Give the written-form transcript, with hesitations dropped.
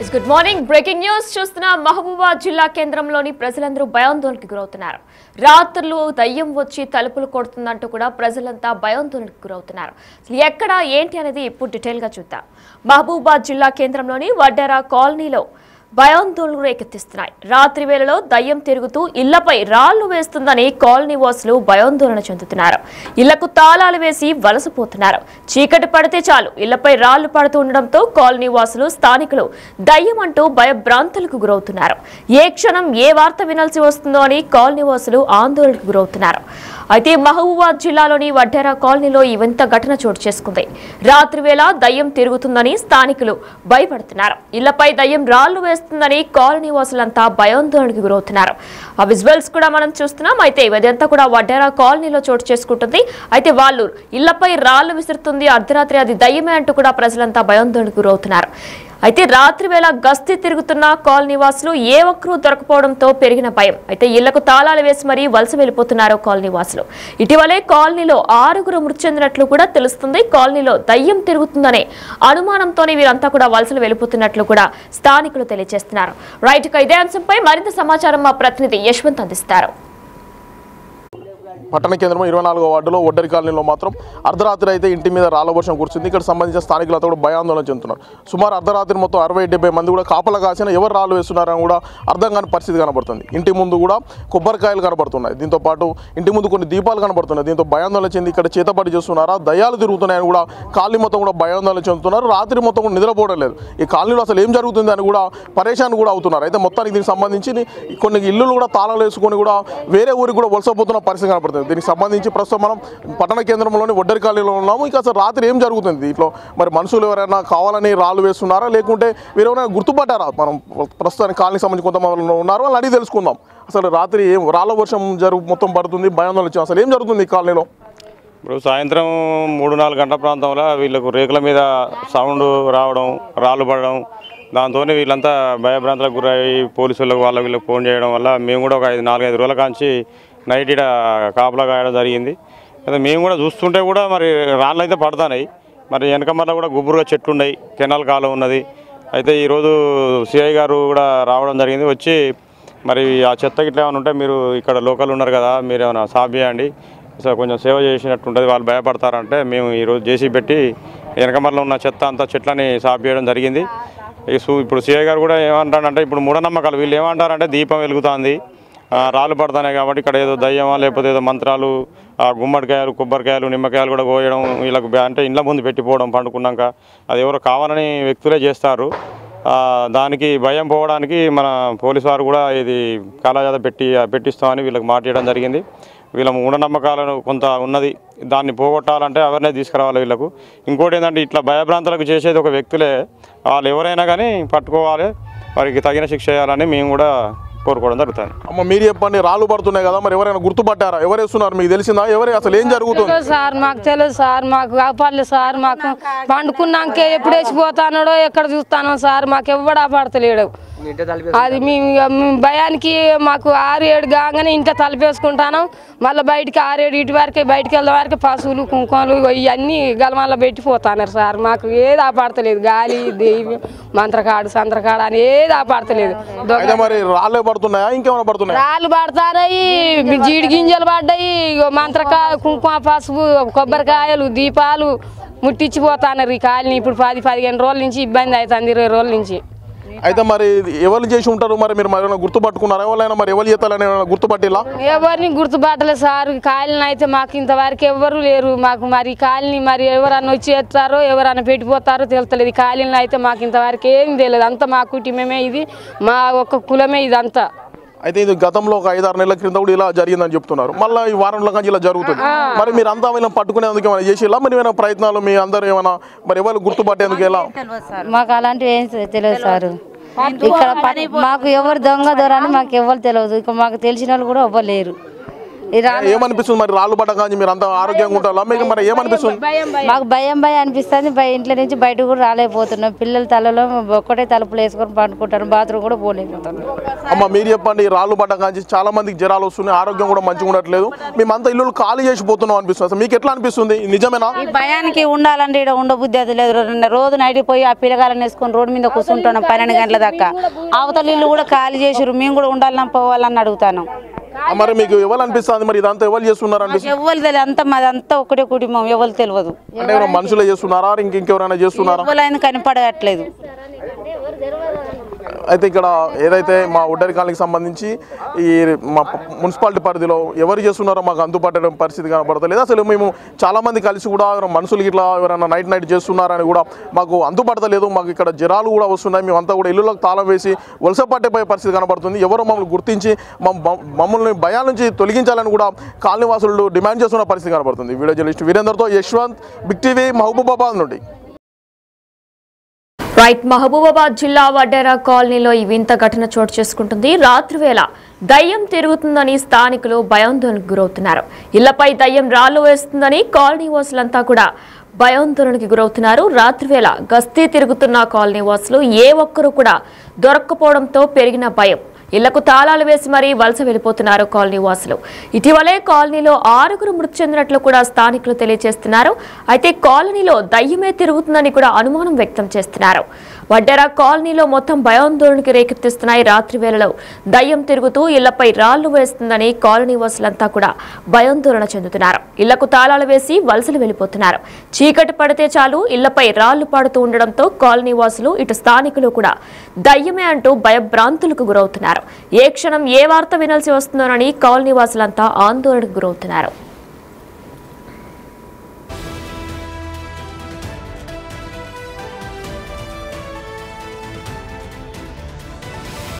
Good morning breaking news చూస్తున్నా మహబూబాబాద్ జిల్లా కేంద్రంలోని ప్రజలందరూ భయాందోళనకు గురవుతున్నారు. రాత్రులు దయ్యం వచ్చి తలుపులు కొడుతుందంటూ కూడా ప్రజలంతా భయాందోళనకు గురవుతున్నారు. ఎక్కడ ఏంటి అనేది ఇప్పుడు డీటెయిల్ గా చూద్దాం. మహబూబాబాద్ జిల్లా కేంద్రంలోని వడ్డెర కాలనీలో భయాందోళనలు రేకెత్తిస్తున్నాయి. రాత్రి వేళలో దయ్యం తిరుగుతూ ఇళ్లపై రాళ్లు వేస్తుందని కాలనీ వాసులు భయాందోళన చెందుతున్నారు. ఇళ్లకు తాళాలు వేసి వలసపోతున్నారు. చీకటి పడితే చాలు ఇళ్లపై రాళ్లు పడుతూ ఉండడంతో కాలనీ వాసులు స్థానికులు దయ్యం అంటూ భయభ్రాంతులకు గురవుతున్నారు. ఏ క్షణం ఏ వార్త వినాల్సి వస్తుందో అని కాలనీ వాసులు ఆందోళనకు గురవుతున్నారు. అయితే మహబూబాబాద్ జిల్లాలోని వడ్డెర కాలనీలో ఈ వింత ఘటన చోటు చేసుకుంది. రాత్రి వేళ దయ్యం తిరుగుతుందని స్థానికులు భయపడుతున్నారు. ఇళ్లపై దయ్యం రాళ్లు వేస్తుందని కాలనీ వాసులంతా భయాందోళనకు గురవుతున్నారు. ఆ విజువల్స్ కూడా మనం చూస్తున్నాం. అయితే ఇదంతా కూడా వడ్డెర కాలనీలో చోటు చేసుకుంటుంది. అయితే వాళ్ళు ఇళ్లపై రాళ్లు విసురుతుంది, అర్ధరాత్రి అది దయ్యమే అంటూ కూడా ప్రజలంతా భయాందోళనకు గురవుతున్నారు. అయితే రాత్రి వేళ గస్తీ తిరుగుతున్న కాలనీ వాసులు ఏ ఒక్కరూ దొరకపోవడంతో పెరిగిన భయం. అయితే ఇళ్లకు తాళాలు వేసి మరీ వలస వెళ్లిపోతున్నారు కాలనీ వాసులు. ఇటీవలే కాలనీలో 6 మృతి చెందినట్లు కూడా తెలుస్తుంది. కాలనీలో దయ్యం తిరుగుతుందనే అనుమానంతోనే వీరంతా కూడా వలసలు వెళ్లిపోతున్నట్లు కూడా స్థానికులు తెలియజేస్తున్నారు. రైట్, ఇదే అంశంపై మరింత సమాచారం మా ప్రతినిధి యశ్వంత్ అందిస్తారు. పట్టణ కేంద్రం 24వ వార్డులో వడ్డెర కాలనీలో మాత్రం అర్ధరాత్రి అయితే ఇంటి మీద రాళ్ల వర్షం కురిసింది. ఇక్కడ సంబంధించిన స్థానికులతో కూడా భయాందోళన చెందుతున్నారు. సుమారు అర్ధరాత్రి మొత్తం 60-70 మంది కూడా కాపలా కాసిన ఎవరు రాళ్ళు వేస్తున్నారని కూడా అర్థం కాని పరిస్థితి కనబడుతుంది. ఇంటి ముందు కూడా కొబ్బరికాయలు కనబడుతున్నాయి. దీంతో పాటు ఇంటి ముందు కొన్ని దీపాలు కనబడుతున్నాయి. దీంతో భయాందోళన చెంది ఇక్కడ చేతపడి చేస్తున్నారా, దయ్యాలు తిరుగుతున్నాయని కూడా కాలనీ మొత్తం కూడా భయాందోళన చెందుతున్నారు. రాత్రి మొత్తం కూడా నిద్రపోవడం లేదు. ఈ కాలనీలో అసలు ఏం జరుగుతుంది అని కూడా పరేషాన్ కూడా అవుతున్నారు. అయితే మొత్తానికి దీనికి సంబంధించి కొన్ని ఇల్లులు కూడా తాళాలు వేసుకొని కూడా వేరే ఊరికి కూడా వలసపోతున్న పరిస్థితి కనబడుతుంది. దీనికి సంబంధించి ప్రస్తుతం మనం పట్టణ కేంద్రంలోని వడ్డెర కాలనీలో ఉన్నాము. ఇక అసలు రాత్రి ఏం జరుగుతుంది దీంట్లో, మరి మనుషులు ఎవరైనా కావాలని రాళ్ళు వేస్తున్నారా, లేకుంటే వీరెవరైనా గుర్తుపట్టారా? మనం ప్రస్తుతానికి కాలనీకి సంబంధించి కొంతమంది ఉన్నారు, వాళ్ళని అడిగి తెలుసుకుందాం. అసలు రాత్రి ఏం రాళ్ళ వర్షం మొత్తం పడుతుంది, భయాందోళన అసలు ఏం జరుగుతుంది ఈ కాలనీలో? ఇప్పుడు సాయంత్రం 3-4 గంటల ప్రాంతంలో వీళ్ళకు రేకుల మీద సౌండ్ రావడం, రాళ్ళు పడడం, దాంతో వీళ్ళంతా భయభ్రాంతులకు గురయ్యి పోలీసులకు వీళ్ళకి ఫోన్ చేయడం వల్ల మేము కూడా ఒక 4-5 రోజుల కాంచి నైట్ ఇక్కడ కాపలా కాయడం జరిగింది. అయితే మేము కూడా చూస్తుంటే కూడా మరి రాళ్ళు అయితే పడుతున్నాయి. మరి వెనక మళ్ళీ కూడా గుబురుగా చెట్లు ఉన్నాయి, కెనాల్ కాలం ఉన్నది. అయితే ఈరోజు సిఐ గారు కూడా రావడం జరిగింది. వచ్చి మరి ఆ చెత్త గిట్ల ఏమైనా ఉంటే మీరు ఇక్కడ లోకల్ ఉన్నారు కదా, మీరు ఏమైనా సాఫ్ చేయండి, సో కొంచెం సేవ చేసినట్టు ఉంటుంది, వాళ్ళు భయపడతారంటే మేము ఈరోజు జేసీ పెట్టి వెనకమరలో ఉన్న చెత్త అంతా చెట్లని సాఫ్ చేయడం జరిగింది. ఇప్పుడు సిఐ గారు కూడా ఏమంటారంటే, ఇప్పుడు మూఢనమ్మకాలు వీళ్ళు ఏమంటారంటే దీపం వెలుగుతుంది, రాళ్ళు పడతాయి కాబట్టి ఇక్కడ ఏదో దయ్యమా లేకపోతే ఏదో మంత్రాలు, గుమ్మడికాయలు, కొబ్బరికాయలు, నిమ్మకాయలు కూడా కోయడం, వీళ్ళకు అంటే ఇండ్ల ముందు పెట్టిపోవడం పండుకున్నాక, అది ఎవరో కావాలని వ్యక్తులే చేస్తారు. దానికి భయం పోవడానికి మన పోలీసు వారు కూడా ఇది కాలాజాత పెట్టిస్తామని వీళ్ళకి మాట్లాడడం జరిగింది. వీళ్ళ మూఢనమ్మకాలను కొంత ఉన్నది, దాన్ని పోగొట్టాలంటే అవేర్నెస్ తీసుకురావాలి వీళ్ళకు. ఇంకోటి ఏంటంటే ఇట్లా భయభ్రాంతులకు చేసేది ఒక వ్యక్తులే, వాళ్ళు ఎవరైనా కానీ పట్టుకోవాలి, వారికి తగిన శిక్ష చేయాలని మేము కూడా కోరుకోవడం జరుగుతుంది. అమ్మ మీరు చెప్పండి, రాళ్ళు పడుతున్నాయి కదా, మరి ఎవరైనా గుర్తుపట్టారా? ఎవరు వేస్తున్నారు మీకు తెలిసిందా? ఎవరు అసలు ఏం జరుగుతుంది సార్? మాకు తెలియదు సార్, మాకు కాపాడలేదు సార్. మాకు పండుకున్నాక ఎప్పుడు వేసిపోతానో ఎక్కడ చూస్తానో సార్, మాకు ఎవడా పడతలేడు. అది మేము భయానికి మాకు 6-7 కాగానే ఇంట్లో తలపేసుకుంటాను. మళ్ళీ బయటికి 6-7 ఇటు వరకు బయటికి వెళ్ళే వరకు పశువులు, కుంకుమలు ఇవన్నీ గలమల్ల పెట్టిపోతున్నారు సార్. మాకు ఏది ఆపడతలేదు, గాలి దెయ్యం మంత్రకాడు సంత్రకాడు అని ఏది ఆపడతలేదు. రాళ్ళు పడుతున్నాయా, ఇంకేమైనా పడుతున్నాయి? రాళ్ళు పడతాయి, జీడి గింజలు పడ్డాయి, మంత్రకాయ, కుంకుమ, పసుపు, కొబ్బరికాయలు, దీపాలు ముట్టించిపోతున్నారు ఈ కాలనీ. ఇప్పుడు 10-15 రోజుల నుంచి ఇబ్బంది అవుతుంది, 20 రోజుల నుంచి. అయితే మరి ఎవరు చేసి ఉంటారు? మరి మీరు మరి గుర్తుపట్టుకున్నారా? ఎవరైనా మరి ఎవరు చేస్తారని గుర్తుపట్టిలా? ఎవరిని గుర్తుపట్టలేదు సార్. కాలనీ అయితే మాకు ఇంతవరకు ఎవరు లేరు. మాకు మరి కాలనీ మరి ఎవరన్నా వచ్చి చేస్తారో ఎవరన్నా పెట్టిపోతారో తెలుస్తలేదు. కాలనీ అయితే మాకు ఇంతవరకు ఏం తెలియదు. అంతా మా కుటుంబమే, ఇది మా ఒక్క కులమే ఇదంతా. అయితే ఇది గతంలో ఒక 5-6 నెలల క్రింద కూడా ఇలా జరిగిందని చెప్తున్నారు. మళ్ళీ ఈ వారంలో కానీ ఇలా జరుగుతుంది. మరి మీరు అంతా వీళ్ళని పట్టుకునేందుకు ఏమైనా చేసేలా, మరి ఏమైనా ప్రయత్నాలు మీ అందరూ ఏమైనా మరి ఎవరు గుర్తుపట్టేందుకు ఎలా? మాకు అలాంటివి ఏం తెలియదు సార్. ఇక్కడ మాకు ఎవరు దొంగ దొరని మాకు ఎవరు తెలియదు. ఇక మాకు తెలిసిన వాళ్ళు కూడా ఎవ్వరు లేరు. ఏమనిపిస్తుంది మరి రాళ్ళు పడగానే మీరు అంత ఆరోగ్యంగా ఉంటారా మీకు మరి ఏమనిపిస్తుంది? మాకు భయం అనిపిస్తుంది. ఇంట్లో నుంచి బయటకు కూడా రాలేకపోతున్నాం. పిల్లల తలలో ఒక్కటే తలుపులు వేసుకొని పండుకుంటారు. బాత్రూమ్ కూడా పోలేకపోతున్నాం. అమ్మ మీరు చెప్పండి, రాళ్ళు పడగానే చాలా మందికి జ్వరాలు వస్తున్నాయి, ఆరోగ్యం కూడా మంచిగా ఉండట్లేదు, మేమంతా ఇల్లు ఖాళీ చేసిపోతున్నాం అనిపిస్తుంది. మీకు ఎట్లా అనిపిస్తుంది? నిజమేనా? ఈ భయానికి ఉండాలంటే ఇక్కడ ఉండబుద్ధి అది లేదు. రోజు నైట్ పోయి ఆ పిల్లగాలను వేసుకొని రోడ్డు మీద కూర్చుంటున్నాం 12 గంటల దాకా. అవతల ఇల్లు కూడా ఖాళీ చేసిరు. మేము కూడా ఉండాలని పోవాలని అడుగుతాను. మరి మీకు ఎవరు అనిపిస్తుంది? మరి ఇదంతా ఎవరు చేస్తున్నారు అనిపిస్తుంది? ఎవరు తెలియదు, అంతా మాదంతా ఒకటే కుటుంబం. ఎవరు తెలియదు. అంటే మనుషులే చేస్తున్నారా ఇంకెవరైనా చేస్తున్నారా? ఎవరైనా కనపడట్లేదు. అయితే ఇక్కడ ఏదైతే మా ఒడ్డరి కాలనీకి సంబంధించి ఈ మా మున్సిపాలిటీ పరిధిలో ఎవరు చేస్తున్నారో మాకు అందుబాటు పరిస్థితి కనపడతలేదు. అసలు మేము చాలామంది కలిసి కూడా మనుషులు ఇట్లా ఎవరైనా నైట్ చేస్తున్నారని కూడా మాకు అందుబాటలేదు. మాకు ఇక్కడ జ్వరాలు కూడా వస్తున్నాయి. మేమంతా కూడా ఇల్లులకు తాళం వేసి వలస పట్టిపోయే పరిస్థితి కనపడుతుంది. ఎవరో మమ్మల్ని గుర్తించి మమ్మల్ని భయాల నుంచి తొలగించాలని కూడా కాలనీవాసులు డిమాండ్ చేస్తున్న పరిస్థితి కనపడుతుంది. వీడియో జర్నలిస్ట్ వీరేందర్తో యశ్వంత్, బిగ్ టీవీ, మహబూబాబాద్ నుండి. రైట్. మహబూబాబాద్ జిల్లా వడ్డేరా కాలనీలో ఈ వింత ఘటన చోటు చేసుకుంటుంది. రాత్రివేళ దయ్యం తిరుగుతుందని స్థానికులు భయాందోళనకు గురవుతున్నారు. ఇళ్లపై దయ్యం రాళ్లు వేస్తుందని కాలనీ వాసులంతా కూడా భయాందోళనకి గురవుతున్నారు. రాత్రివేళ గస్తీ తిరుగుతున్న కాలనీ వాసులు ఏ ఒక్కరూ కూడా దొరక్కపోవడంతో పెరిగిన భయం. ఇళ్లకు తాళాలు వేసి మరీ వలస వెళ్లిపోతున్నారు కాలనీ వాసులు. ఇటీవలే కాలనీలో 6గురు మృతి చెందినట్లు కూడా స్థానికులు తెలియజేస్తున్నారు. అయితే కాలనీలో దయ్యమే తిరుగుతుందని కూడా అనుమానం వ్యక్తం చేస్తున్నారు. వడ్డెరా కాలనీలో మొత్తం భయాందోళనకి రేకెత్తిస్తున్నాయి. రాత్రి వేళలో దయ్యం తిరుగుతూ ఇళ్లపై రాళ్లు వేస్తుందని కాలనీ వాసులంతా కూడా భయాందోళన చెందుతున్నారు. ఇళ్లకు తాళాలు వేసి వలసలు వెళ్లిపోతున్నారు. చీకటి పడితే చాలు ఇళ్లపై రాళ్లు పడుతూ ఉండడంతో కాలనీ వాసులు ఇటు స్థానికులు కూడా దయ్యమే అంటూ భయభ్రాంతులకు గురవుతున్నారు. ఏ క్షణం ఏ వార్త వినాల్సి వస్తుందోనని కాలనీ వాసులంతా ఆందోళనకు గురవుతున్నారు.